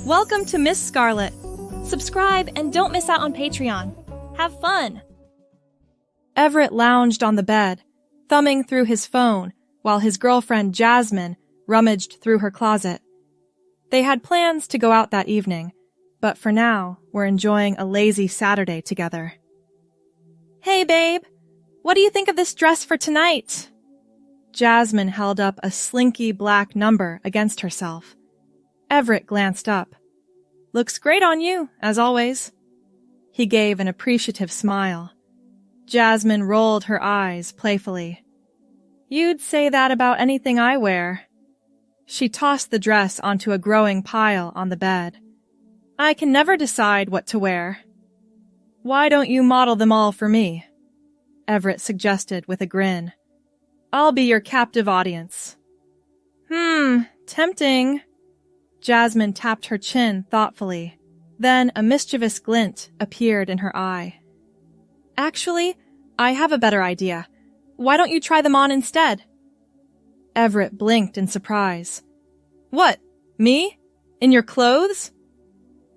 Welcome to Miss Scarlett. Subscribe and don't miss out on Patreon. Have fun! Everett lounged on the bed, thumbing through his phone while his girlfriend Jasmine rummaged through her closet. They had plans to go out that evening, but for now were enjoying a lazy Saturday together. Hey, babe. What do you think of this dress for tonight? Jasmine held up a slinky black number against herself. Everett glanced up. Looks great on you, as always. He gave an appreciative smile. Jasmine rolled her eyes playfully. You'd say that about anything I wear. She tossed the dress onto a growing pile on the bed. I can never decide what to wear. Why don't you model them all for me? Everett suggested with a grin. I'll be your captive audience. Tempting. Jasmine tapped her chin thoughtfully. Then a mischievous glint appeared in her eye. Actually, I have a better idea. Why don't you try them on instead? Everett blinked in surprise. What? Me? In your clothes?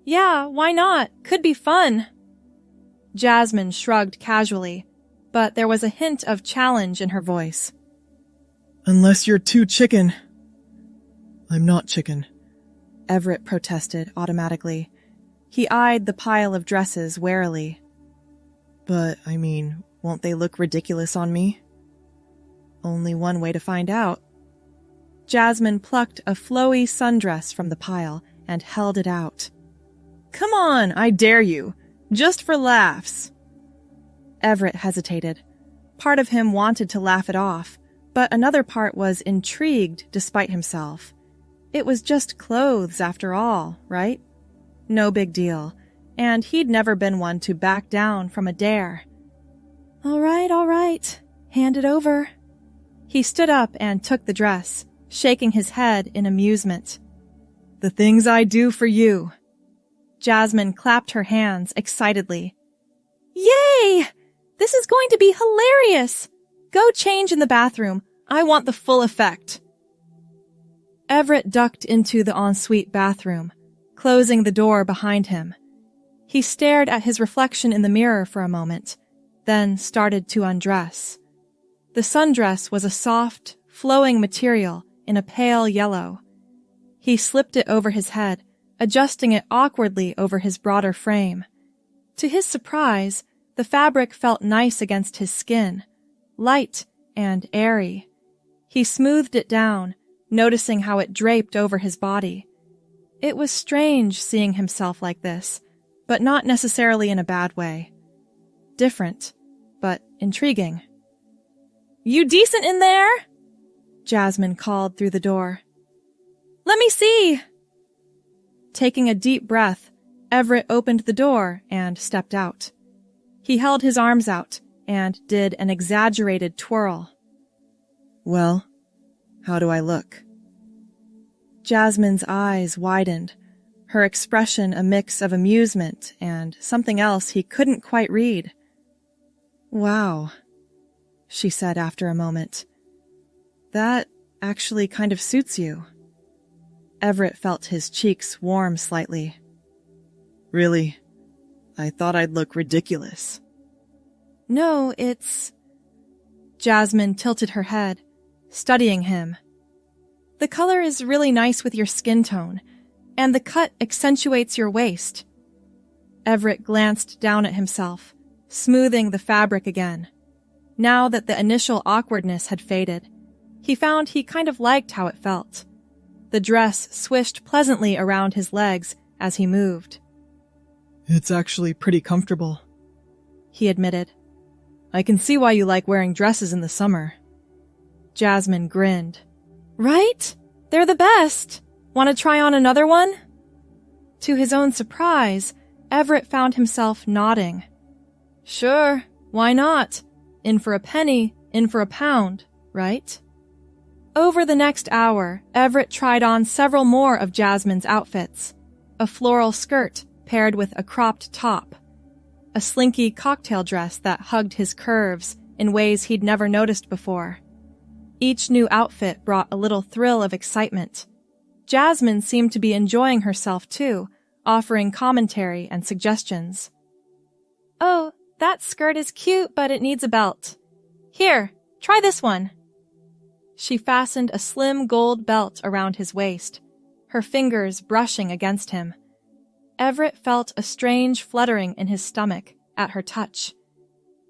Yeah, why not? Could be fun. Jasmine shrugged casually, but there was a hint of challenge in her voice. Unless you're too chicken. I'm not chicken. Everett protested automatically. He eyed the pile of dresses warily. But, won't they look ridiculous on me? Only one way to find out. Jasmine plucked a flowy sundress from the pile and held it out. Come on, I dare you. Just for laughs. Everett hesitated. Part of him wanted to laugh it off, but another part was intrigued despite himself. It was just clothes after all, right? No big deal, and he'd never been one to back down from a dare. All right. Hand it over. He stood up and took the dress, shaking his head in amusement. The things I do for you. Jasmine clapped her hands excitedly. Yay! This is going to be hilarious! Go change in the bathroom. I want the full effect. Everett ducked into the ensuite bathroom, closing the door behind him. He stared at his reflection in the mirror for a moment, then started to undress. The sundress was a soft, flowing material in a pale yellow. He slipped it over his head, adjusting it awkwardly over his broader frame. To his surprise, the fabric felt nice against his skin, light and airy. He smoothed it down, noticing how it draped over his body. It was strange seeing himself like this, but not necessarily in a bad way. Different, but intriguing. You decent in there? Jasmine called through the door. Let me see. Taking a deep breath, Everett opened the door and stepped out. He held his arms out and did an exaggerated twirl. Well, how do I look? Jasmine's eyes widened, her expression a mix of amusement and something else he couldn't quite read. Wow, she said after a moment. That actually kind of suits you. Everett felt his cheeks warm slightly. Really? I thought I'd look ridiculous. No, it's... Jasmine tilted her head, studying him. The color is really nice with your skin tone, and the cut accentuates your waist. Everett glanced down at himself, smoothing the fabric again. Now that the initial awkwardness had faded, he found he kind of liked how it felt. The dress swished pleasantly around his legs as he moved. It's actually pretty comfortable, he admitted. I can see why you like wearing dresses in the summer. Jasmine grinned. Right? They're the best. Want to try on another one? To his own surprise, Everett found himself nodding. Sure, why not? In for a penny, in for a pound, right? Over the next hour, Everett tried on several more of Jasmine's outfits. A floral skirt paired with a cropped top. A slinky cocktail dress that hugged his curves in ways he'd never noticed before. Each new outfit brought a little thrill of excitement. Jasmine seemed to be enjoying herself too, offering commentary and suggestions. "Oh, that skirt is cute, but it needs a belt. Here, try this one." She fastened a slim gold belt around his waist, her fingers brushing against him. Everett felt a strange fluttering in his stomach at her touch.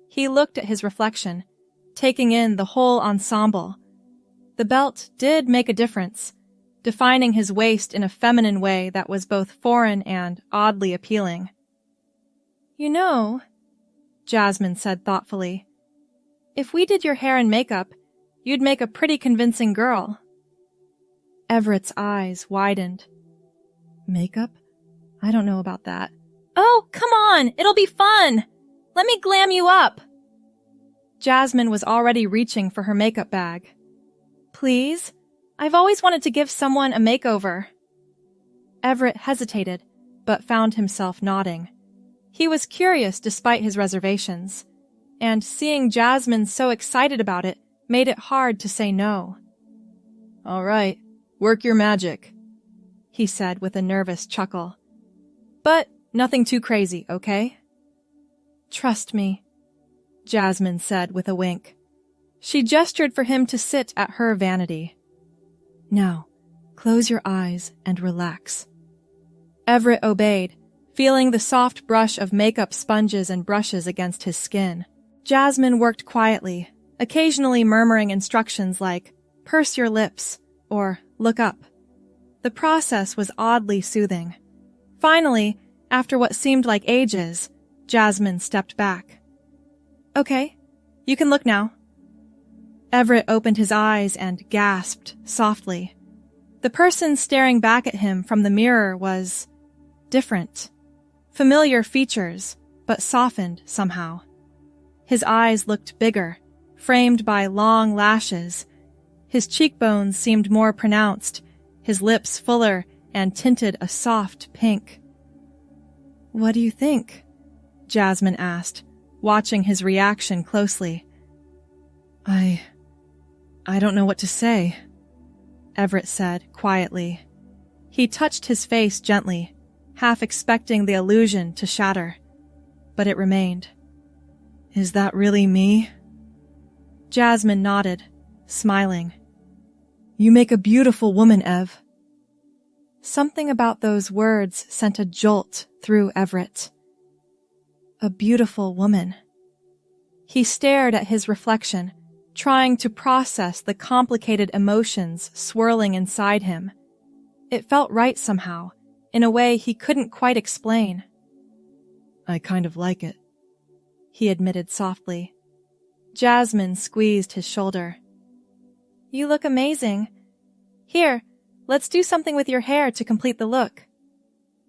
He looked at his reflection, taking in the whole ensemble. The belt did make a difference, defining his waist in a feminine way that was both foreign and oddly appealing. "You know," Jasmine said thoughtfully, "if we did your hair and makeup, you'd make a pretty convincing girl." Everett's eyes widened. "Makeup? I don't know about that." "Oh, come on! It'll be fun! Let me glam you up!" Jasmine was already reaching for her makeup bag. "Please? I've always wanted to give someone a makeover." Everett hesitated, but found himself nodding. He was curious despite his reservations, and seeing Jasmine so excited about it made it hard to say no. "All right, work your magic," he said with a nervous chuckle. "But nothing too crazy, okay?" "Trust me," Jasmine said with a wink. She gestured for him to sit at her vanity. "Now, close your eyes and relax." Everett obeyed, feeling the soft brush of makeup sponges and brushes against his skin. Jasmine worked quietly, occasionally murmuring instructions like, "Purse your lips," or "Look up." The process was oddly soothing. Finally, after what seemed like ages, Jasmine stepped back. "Okay, you can look now." Everett opened his eyes and gasped softly. The person staring back at him from the mirror was different. Familiar features, but softened somehow. His eyes looked bigger, framed by long lashes. His cheekbones seemed more pronounced, his lips fuller and tinted a soft pink. "What do you think?" Jasmine asked, watching his reaction closely. I don't know what to say," Everett said quietly. He touched his face gently, half expecting the illusion to shatter, but it remained. "Is that really me?" Jasmine nodded, smiling. "You make a beautiful woman, Ev." Something about those words sent a jolt through Everett. A beautiful woman. He stared at his reflection, trying to process the complicated emotions swirling inside him. It felt right somehow, in a way he couldn't quite explain. "I kind of like it," he admitted softly. Jasmine squeezed his shoulder. "You look amazing. Here, let's do something with your hair to complete the look."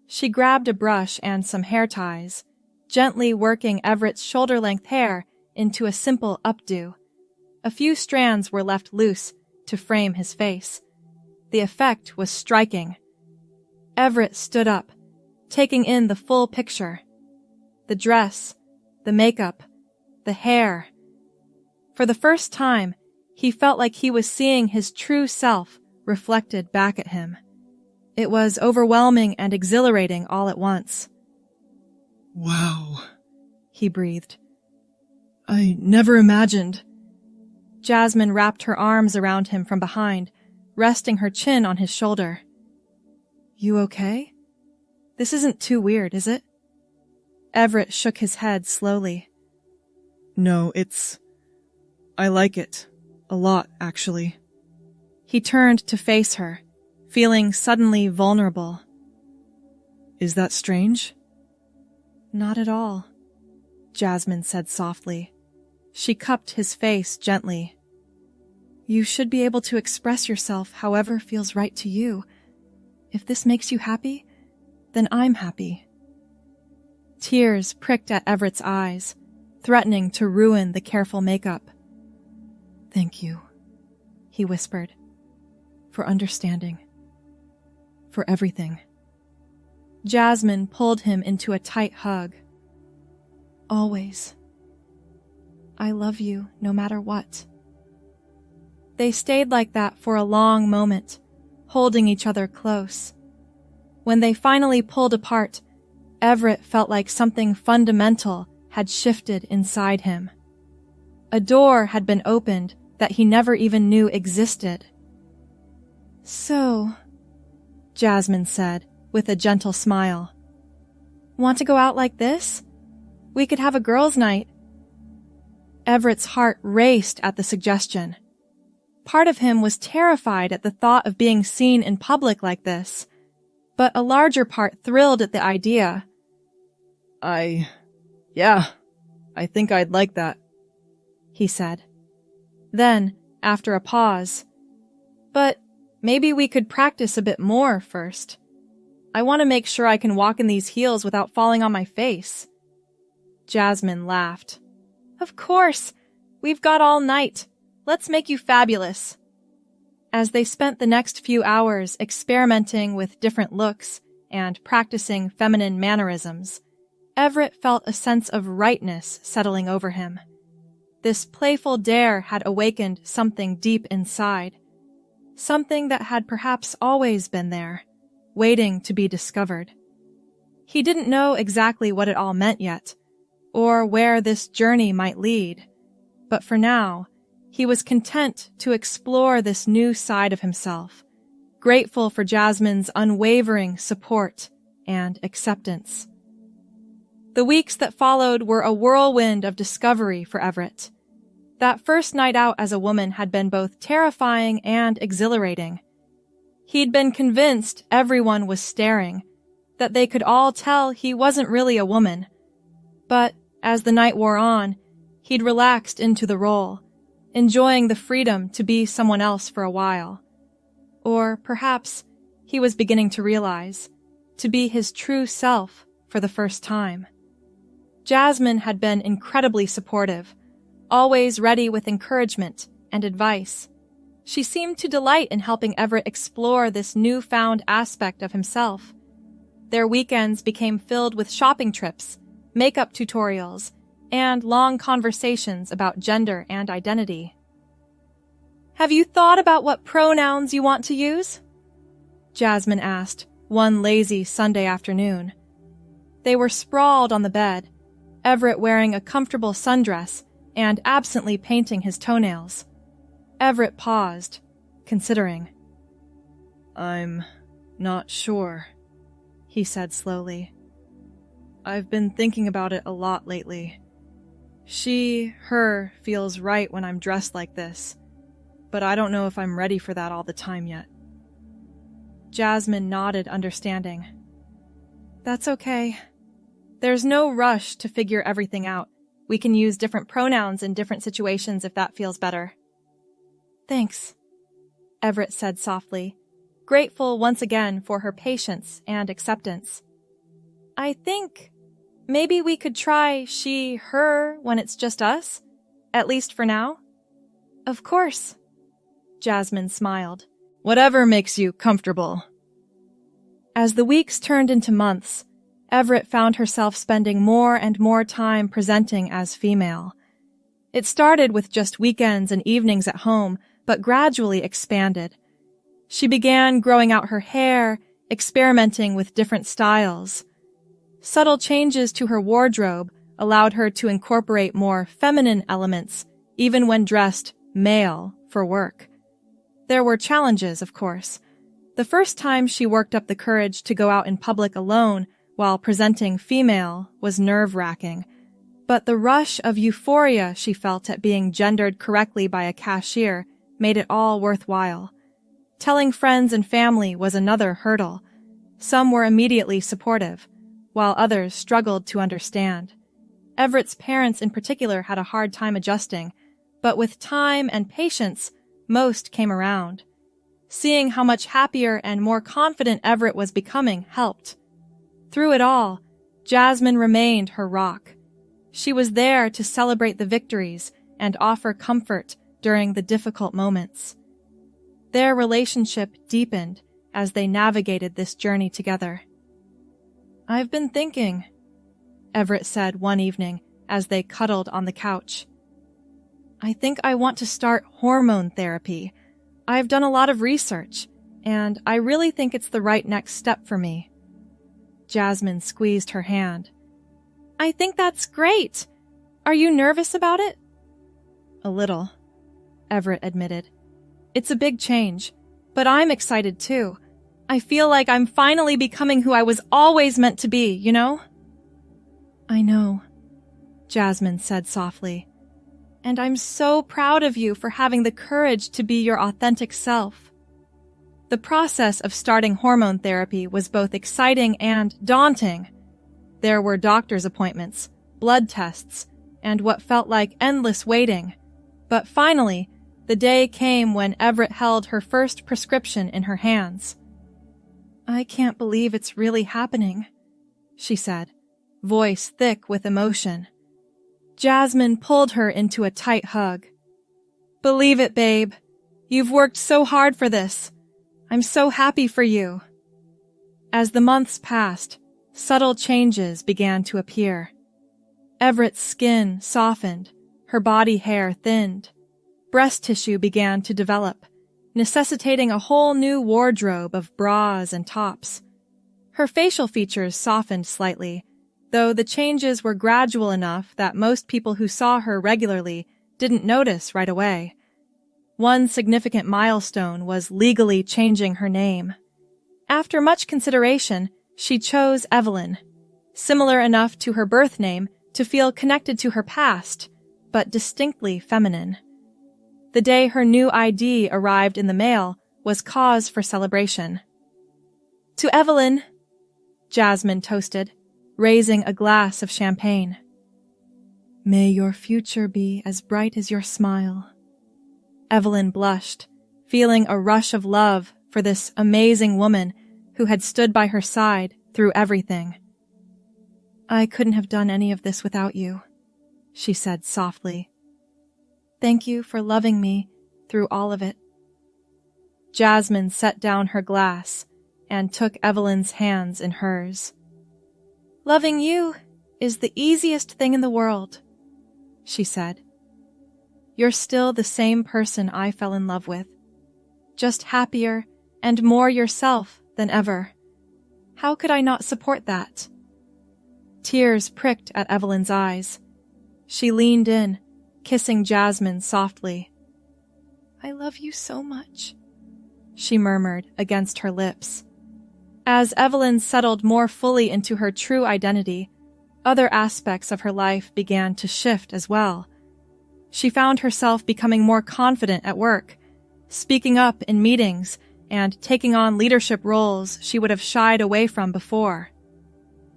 She grabbed a brush and some hair ties, gently working Everett's shoulder-length hair into a simple updo. A few strands were left loose to frame his face. The effect was striking. Everett stood up, taking in the full picture. The dress, the makeup, the hair. For the first time, he felt like he was seeing his true self reflected back at him. It was overwhelming and exhilarating all at once. "Wow," he breathed. "I never imagined." Jasmine wrapped her arms around him from behind, resting her chin on his shoulder. "You okay? This isn't too weird, is it?" Everett shook his head slowly. "No, I like it. A lot, actually." He turned to face her, feeling suddenly vulnerable. "Is that strange?" "Not at all," Jasmine said softly. She cupped his face gently. "You should be able to express yourself however feels right to you. If this makes you happy, then I'm happy." Tears pricked at Everett's eyes, threatening to ruin the careful makeup. "Thank you," he whispered, "for understanding. For everything." Jasmine pulled him into a tight hug. "Always. I love you no matter what." They stayed like that for a long moment, holding each other close. When they finally pulled apart, Everett felt like something fundamental had shifted inside him. A door had been opened that he never even knew existed. "So," Jasmine said with a gentle smile, "want to go out like this? We could have a girls' night." Everett's heart raced at the suggestion. Part of him was terrified at the thought of being seen in public like this, but a larger part thrilled at the idea. Yeah, I think I'd like that," he said. Then, after a pause, "But maybe we could practice a bit more first. I want to make sure I can walk in these heels without falling on my face." Jasmine laughed. "Of course! We've got all night. Let's make you fabulous." As they spent the next few hours experimenting with different looks and practicing feminine mannerisms, Everett felt a sense of rightness settling over him. This playful dare had awakened something deep inside, something that had perhaps always been there, waiting to be discovered. He didn't know exactly what it all meant yet, or where this journey might lead, but for now, he was content to explore this new side of himself, grateful for Jasmine's unwavering support and acceptance. The weeks that followed were a whirlwind of discovery for Everett. That first night out as a woman had been both terrifying and exhilarating. He'd been convinced everyone was staring, that they could all tell he wasn't really a woman. But as the night wore on, he'd relaxed into the role, enjoying the freedom to be someone else for a while. Or perhaps he was beginning to realize, to be his true self for the first time. Jasmine had been incredibly supportive, always ready with encouragement and advice. She seemed to delight in helping Everett explore this newfound aspect of himself. Their weekends became filled with shopping trips, makeup tutorials, and long conversations about gender and identity. "Have you thought about what pronouns you want to use?" Jasmine asked one lazy Sunday afternoon. They were sprawled on the bed, Everett wearing a comfortable sundress and absently painting his toenails. Everett paused, considering. "I'm not sure," he said slowly. "I've been thinking about it a lot lately. She, her feels right when I'm dressed like this, but I don't know if I'm ready for that all the time yet." Jasmine nodded, understanding. "That's okay. There's no rush to figure everything out. We can use different pronouns in different situations if that feels better." "Thanks," Everett said softly, grateful once again for her patience and acceptance. "I think maybe we could try she, her when it's just us, at least for now." "Of course." Jasmine smiled. "Whatever makes you comfortable." As the weeks turned into months, Everett found herself spending more and more time presenting as female. It started with just weekends and evenings at home, but gradually expanded. She began growing out her hair, experimenting with different styles. Subtle changes to her wardrobe allowed her to incorporate more feminine elements, even when dressed male for work. There were challenges, of course. The first time she worked up the courage to go out in public alone while presenting female was nerve-wracking, but the rush of euphoria she felt at being gendered correctly by a cashier made it all worthwhile. Telling friends and family was another hurdle. Some were immediately supportive, while others struggled to understand. Everett's parents in particular had a hard time adjusting, but with time and patience, most came around. Seeing how much happier and more confident Everett was becoming helped. Through it all, Jasmine remained her rock. She was there to celebrate the victories and offer comfort during the difficult moments. Their relationship deepened as they navigated this journey together. "I've been thinking," Everett said one evening as they cuddled on the couch. "I think I want to start hormone therapy. I've done a lot of research, and I really think it's the right next step for me. Jasmine squeezed her hand. I think that's great. Are you nervous about it? A little, Everett admitted. It's a big change, but I'm excited too. I feel like I'm finally becoming who I was always meant to be, you know? I know, Jasmine said softly. And I'm so proud of you for having the courage to be your authentic self. The process of starting hormone therapy was both exciting and daunting. There were doctor's appointments, blood tests, and what felt like endless waiting. But finally, the day came when Everett held her first prescription in her hands. I can't believe it's really happening, she said, voice thick with emotion. Jasmine pulled her into a tight hug. Believe it, babe. You've worked so hard for this. I'm so happy for you. As the months passed, subtle changes began to appear. Everett's skin softened, her body hair thinned. Breast tissue began to develop, necessitating a whole new wardrobe of bras and tops. Her facial features softened slightly, though the changes were gradual enough that most people who saw her regularly didn't notice right away. One significant milestone was legally changing her name. After much consideration, she chose Evelyn, similar enough to her birth name to feel connected to her past, but distinctly feminine. The day her new ID arrived in the mail was cause for celebration. To Evelyn, Jasmine toasted, raising a glass of champagne. May your future be as bright as your smile. Evelyn blushed, feeling a rush of love for this amazing woman who had stood by her side through everything. I couldn't have done any of this without you, she said softly. Thank you for loving me through all of it. Jasmine set down her glass and took Evelyn's hands in hers. Loving you is the easiest thing in the world, she said. You're still the same person I fell in love with, just happier and more yourself than ever. How could I not support that? Tears pricked at Evelyn's eyes. She leaned in, kissing Jasmine softly. I love you so much, she murmured against her lips. As Evelyn settled more fully into her true identity, other aspects of her life began to shift as well. She found herself becoming more confident at work, speaking up in meetings, and taking on leadership roles she would have shied away from before.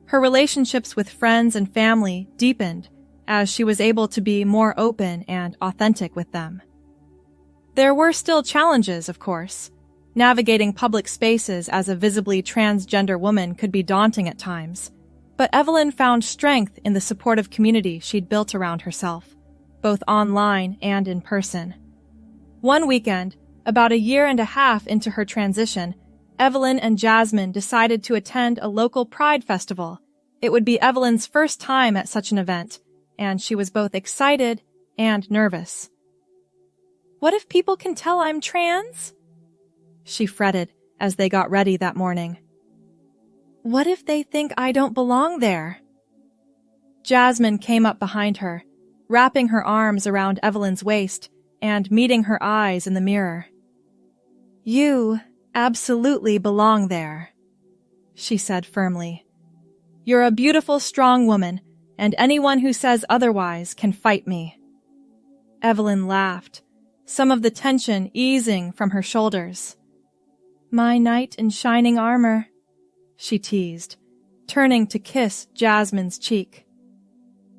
Her relationships with friends and family deepened as she was able to be more open and authentic with them. There were still challenges, of course. Navigating public spaces as a visibly transgender woman could be daunting at times, but Evelyn found strength in the supportive community she'd built around herself, both online and in person. One weekend, about 1.5 years into her transition, Evelyn and Jasmine decided to attend a local Pride festival. It would be Evelyn's first time at such an event, and she was both excited and nervous. What if people can tell I'm trans? She fretted as they got ready that morning. What if they think I don't belong there? Jasmine came up behind her, wrapping her arms around Evelyn's waist and meeting her eyes in the mirror. You absolutely belong there, she said firmly. You're a beautiful, strong woman, and anyone who says otherwise can fight me. Evelyn laughed, some of the tension easing from her shoulders. My knight in shining armor, she teased, turning to kiss Jasmine's cheek.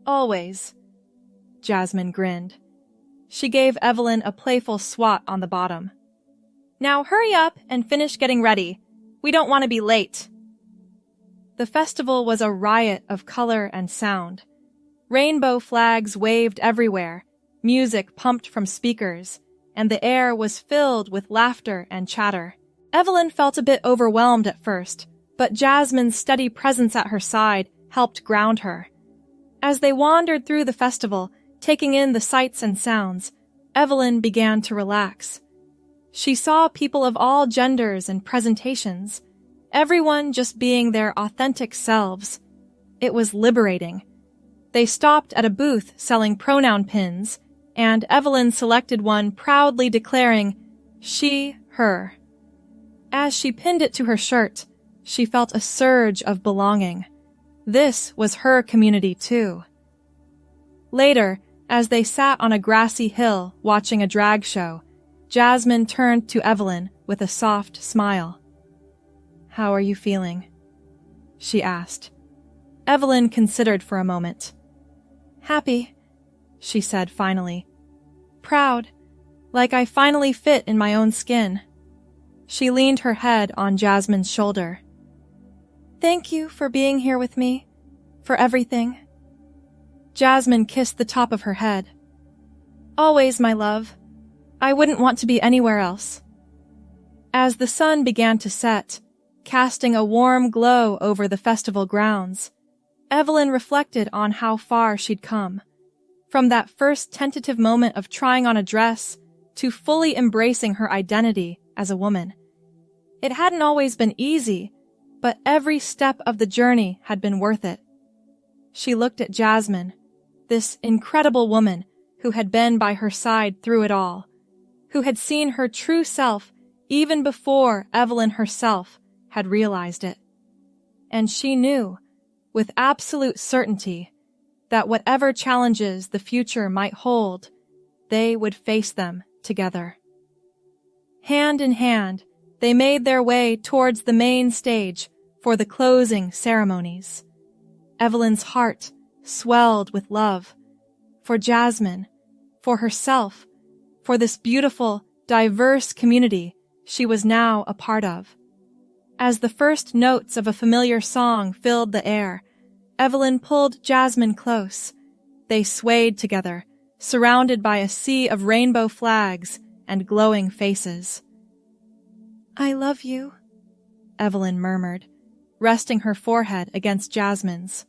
Always, Jasmine grinned. She gave Evelyn a playful swat on the bottom. Now hurry up and finish getting ready. We don't want to be late. The festival was a riot of color and sound. Rainbow flags waved everywhere, music pumped from speakers, and the air was filled with laughter and chatter. Evelyn felt a bit overwhelmed at first, but Jasmine's steady presence at her side helped ground her. As they wandered through the festival, taking in the sights and sounds, Evelyn began to relax. She saw people of all genders and presentations, everyone just being their authentic selves. It was liberating. They stopped at a booth selling pronoun pins, and Evelyn selected one, proudly declaring, "She, her." As she pinned it to her shirt, she felt a surge of belonging. This was her community too. Later, as they sat on a grassy hill watching a drag show, Jasmine turned to Evelyn with a soft smile. "How are you feeling?" she asked. Evelyn considered for a moment. "Happy," she said finally. "Proud, like I finally fit in my own skin." She leaned her head on Jasmine's shoulder. "Thank you for being here with me, for everything." Jasmine kissed the top of her head. "Always, my love. I wouldn't want to be anywhere else." As the sun began to set, casting a warm glow over the festival grounds, Evelyn reflected on how far she'd come. From that first tentative moment of trying on a dress to fully embracing her identity as a woman. It hadn't always been easy, but every step of the journey had been worth it. She looked at Jasmine, this incredible woman who had been by her side through it all, who had seen her true self even before Evelyn herself had realized it. And she knew, with absolute certainty, that whatever challenges the future might hold, they would face them together. Hand in hand, they made their way towards the main stage for the closing ceremonies. Evelyn's heart swelled with love for Jasmine, for herself, for this beautiful, diverse community she was now a part of. As the first notes of a familiar song filled the air, Evelyn pulled Jasmine close. They swayed together, surrounded by a sea of rainbow flags and glowing faces. "I love you," Evelyn murmured, resting her forehead against Jasmine's.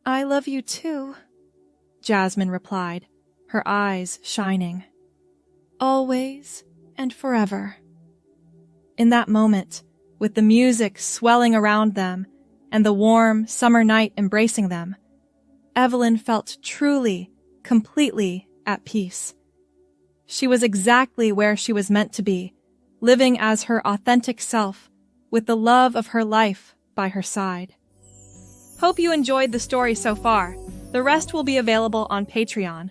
"I love you too," Jasmine replied, her eyes shining. "Always and forever." In that moment, with the music swelling around them and the warm summer night embracing them, Evelyn felt truly, completely at peace. She was exactly where she was meant to be, living as her authentic self, with the love of her life by her side. Hope you enjoyed the story so far. The rest will be available on Patreon.